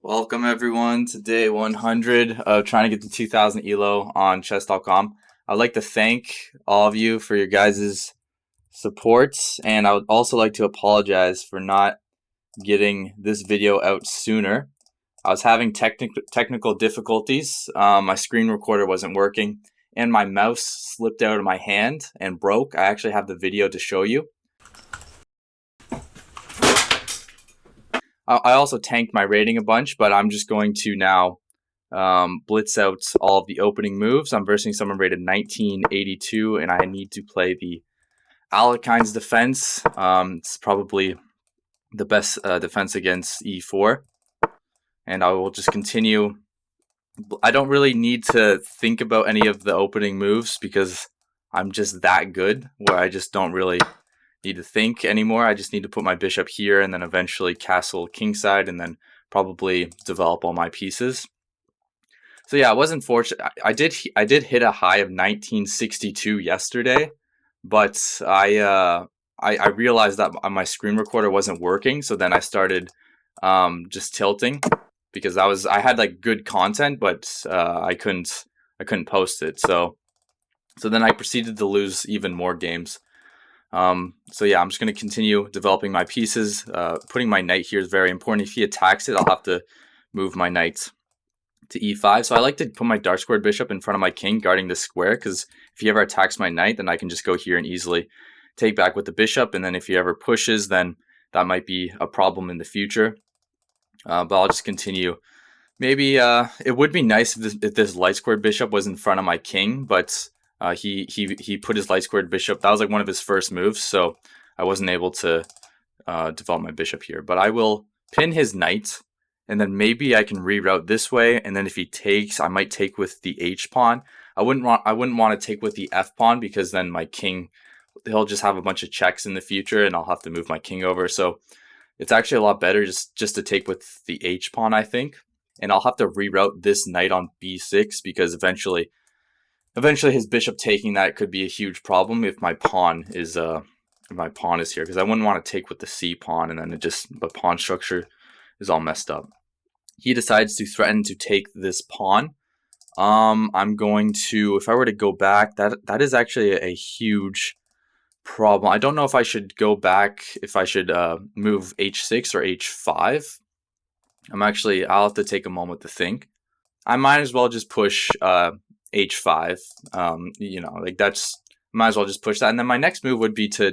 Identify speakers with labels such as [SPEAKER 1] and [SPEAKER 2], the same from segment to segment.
[SPEAKER 1] Welcome everyone to day 100 of trying to get to 2000 ELO on chess.com. I'd like to thank all of you for your guys' support, and I would also like to apologize for not getting this video out sooner. I was having technical difficulties. My screen recorder wasn't working, and my mouse slipped out of my hand and broke. I actually have the video to show you. I also tanked my rating a bunch, but I'm just going to now blitz out all of the opening moves. I'm versing someone rated 1982, and I need to play the Alekhine's defense. It's probably the best defense against e4, and I will just continue. I don't really need to think about any of the opening moves because I'm just that good, where I just don't really need to think anymore. I just need to put my bishop here and then eventually castle kingside and then probably develop all my pieces. So yeah, I wasn't fortunate. I did hit a high of 1962 yesterday, but I realized that my screen recorder wasn't working. So then I started just tilting because I had like good content, but I couldn't post it. So then I proceeded to lose even more games. So yeah, I'm just going to continue developing my pieces. Putting my knight here is very important. If he attacks it, I'll have to move my knight to e5. So I like to put my dark squared bishop in front of my king guarding this square, because if he ever attacks my knight, then I can just go here and easily take back with the bishop. And then if he ever pushes, then that might be a problem in the future. But I'll just continue. Maybe it would be nice if this light squared bishop was in front of my king, but he put his light squared bishop. That was like one of his first moves, so I wasn't able to develop my bishop here. But I will pin his knight, and then maybe I can reroute this way. And then if he takes, I might take with the h pawn. I wouldn't want to take with the f pawn, because then my king, he'll just have a bunch of checks in the future, and I'll have to move my king over. So it's actually a lot better just to take with the h pawn, I think. And I'll have to reroute this knight on b6, because eventually his bishop taking that could be a huge problem if my pawn is here, because I wouldn't want to take with the c pawn, and then the pawn structure is all messed up. He decides to threaten to take this pawn. I'm going to, if I were to go back, that is actually a huge problem. I don't know if I should go back, if I should move h6 or h5. I'll have to take a moment to think. I might as well just push h5. Might as well just push that. And then my next move would be to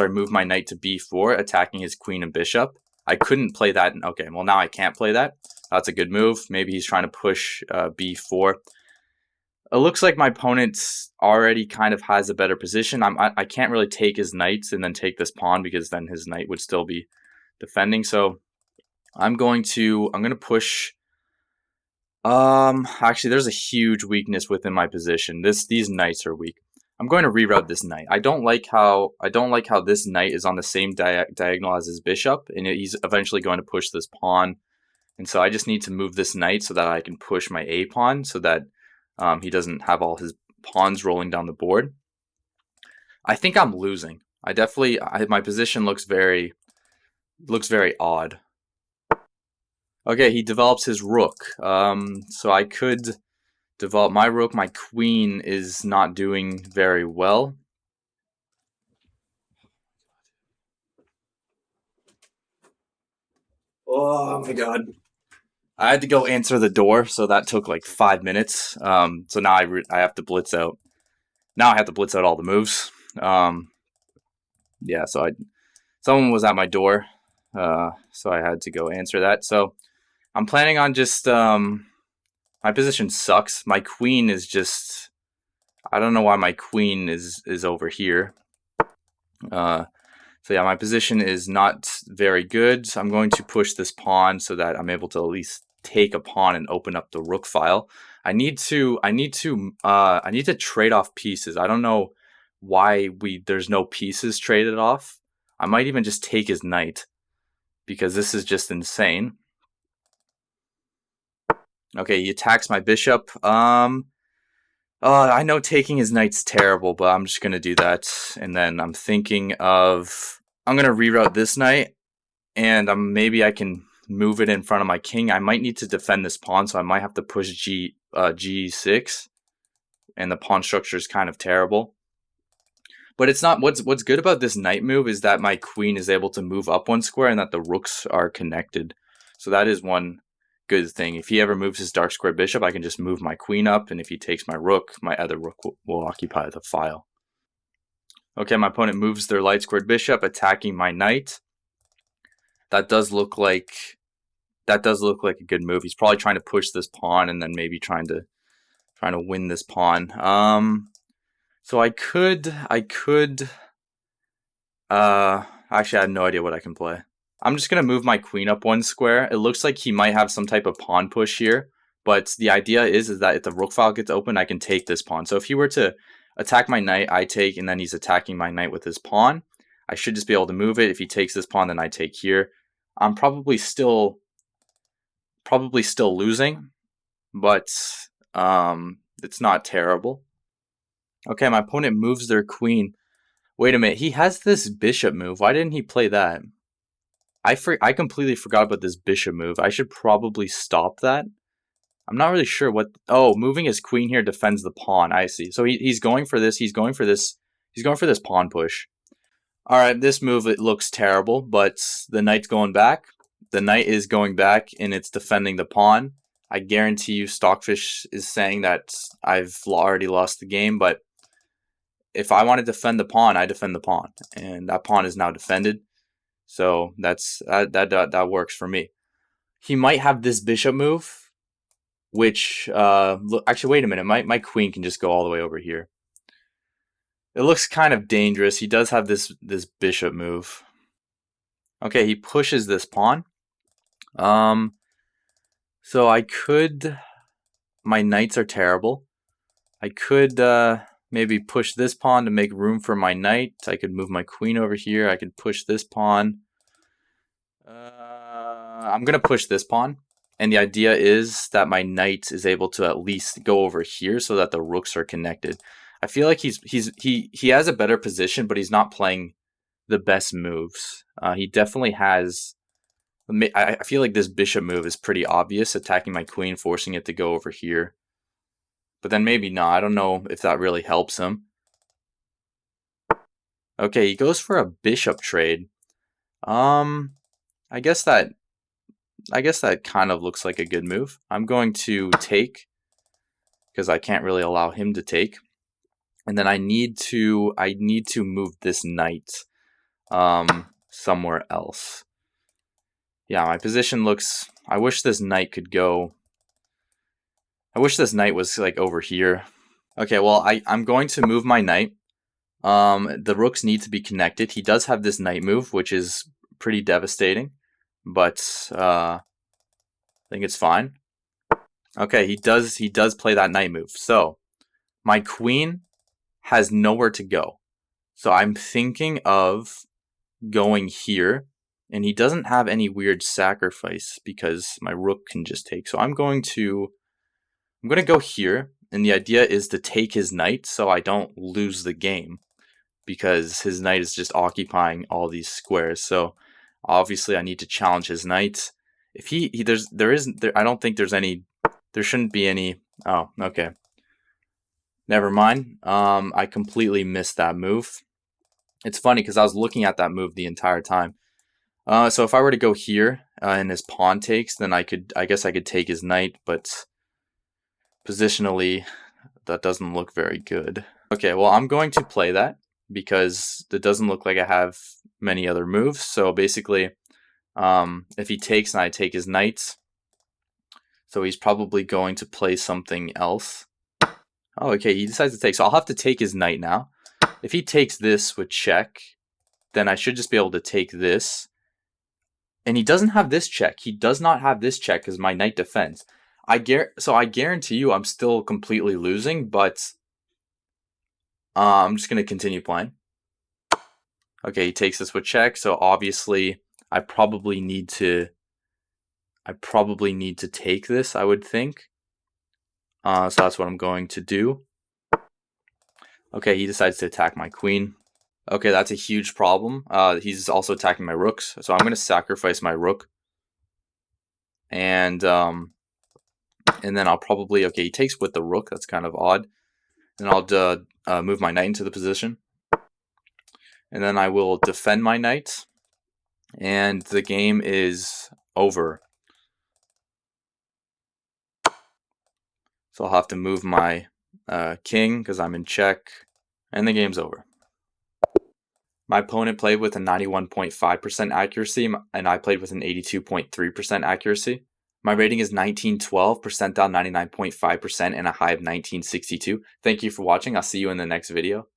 [SPEAKER 1] move my knight to b4, attacking his queen and bishop. I couldn't play that. Okay, well, now I can't play that. That's a good move. Maybe he's trying to push b4. It looks like my opponent already kind of has a better position. I can't really take his knights and then take this pawn, because then his knight would still be defending. So I'm going to push. Actually, there's a huge weakness within my position. These knights are weak. I'm going to reroute this knight. I don't like how this knight is on the same diagonal as his bishop, and he's eventually going to push this pawn. And so I just need to move this knight so that I can push my a pawn, so that he doesn't have all his pawns rolling down the board. I think I'm losing. My position looks very odd. Okay, he develops his rook. So I could develop my rook. My queen is not doing very well. Oh my god. I had to go answer the door, so that took like 5 minutes. So now I have to blitz out. Now I have to blitz out all the moves. Yeah, so someone was at my door, so I had to go answer that. So I'm planning on just my position sucks. My queen is just, I don't know why my queen is over here. So yeah, my position is not very good. So I'm going to push this pawn so that I'm able to at least take a pawn and open up the rook file. I need to trade off pieces. I don't know why there's no pieces traded off. I might even just take his knight, because this is just insane. Okay, he attacks my bishop. I know taking his knight's terrible, but I'm just gonna do that. And then I'm thinking of, I'm gonna reroute this knight, and maybe I can move it in front of my king. I might need to defend this pawn, so I might have to push G6, and the pawn structure is kind of terrible. But it's not. What's good about this knight move is that my queen is able to move up one square and that the rooks are connected. So that is one good thing. If he ever moves his dark square bishop, I can just move my queen up, and if he takes my rook, my other rook will occupy the file. Okay, my opponent moves their light squared bishop, attacking my knight. That does look like a good move. He's probably trying to push this pawn and then maybe trying to win this pawn. So I could actually I have no idea what I can play. I'm just gonna move my queen up one square. It looks like he might have some type of pawn push here, but the idea is that if the rook file gets open, I can take this pawn. So if he were to attack my knight, I take, and then he's attacking my knight with his pawn, I should just be able to move it. If he takes this pawn, then I take here. I'm probably still losing, but it's not terrible. Okay, my opponent moves their queen. Wait a minute, he has this bishop move. Why didn't he play that? I completely forgot about this bishop move. I should probably stop that. I'm not really sure what... Oh, moving his queen here defends the pawn. I see. So he's going for this. He's going for this pawn push. Alright, this move, it looks terrible, but the knight's going back. The knight is going back, and it's defending the pawn. I guarantee you Stockfish is saying that I've already lost the game, but if I want to defend the pawn, I defend the pawn. And that pawn is now defended. So that works for me. He might have this bishop move, which actually wait a minute, my queen can just go all the way over here. It looks kind of dangerous. He does have this bishop move. Okay, he pushes this pawn. So I could... My knights are terrible. I could maybe push this pawn to make room for my knight. I could move my queen over here. I could push this pawn. I'm going to push this pawn. And the idea is that my knight is able to at least go over here so that the rooks are connected. I feel like he has a better position, but he's not playing the best moves. He definitely has... I feel like this bishop move is pretty obvious, attacking my queen, forcing it to go over here. But then maybe not. I don't know if that really helps him. Okay, he goes for a bishop trade. I guess that kind of looks like a good move. I'm going to take, because I can't really allow him to take. And then I need to move this knight somewhere else. Yeah, my position looks... I wish this knight could go... I wish this knight was like over here. Okay, well, I'm going to move my knight. The rooks need to be connected. He does have this knight move, which is pretty devastating. But I think it's fine. Okay, he does play that knight move. So my queen has nowhere to go. So I'm thinking of going here. And he doesn't have any weird sacrifice because my rook can just take. So I'm going to go here. And the idea is to take his knight so I don't lose the game, because his knight is just occupying all these squares. So obviously I need to challenge his knight. If I don't think there shouldn't be any. Oh, okay. Never mind. I completely missed that move. It's funny because I was looking at that move the entire time. So if I were to go here and his pawn takes, then I guess I could take his knight, but positionally that doesn't look very good. Okay, well, I'm going to play that because it doesn't look like I have many other moves. So basically, if he takes and I take his knight, so he's probably going to play something else. Oh, okay, he decides to take. So I'll have to take his knight now. If he takes this with check, then I should just be able to take this. And he doesn't have this check. He does not have this check because my knight defends. So I guarantee you I'm still completely losing, but I'm just going to continue playing. Okay, he takes this with check, so obviously I probably need to take this, I would think. So that's what I'm going to do. Okay, he decides to attack my queen. Okay, that's a huge problem. He's also attacking my rooks, so I'm going to sacrifice my rook. and then I'll probably, okay, he takes with the rook. That's kind of odd. And I'll move my knight into the position. And then I will defend my knight. And the game is over. So I'll have to move my king because I'm in check. And the game's over. My opponent played with a 91.5% accuracy, and I played with an 82.3% accuracy. My rating is 1912, percentile 99.5%, and a high of 1962. Thank you for watching. I'll see you in the next video.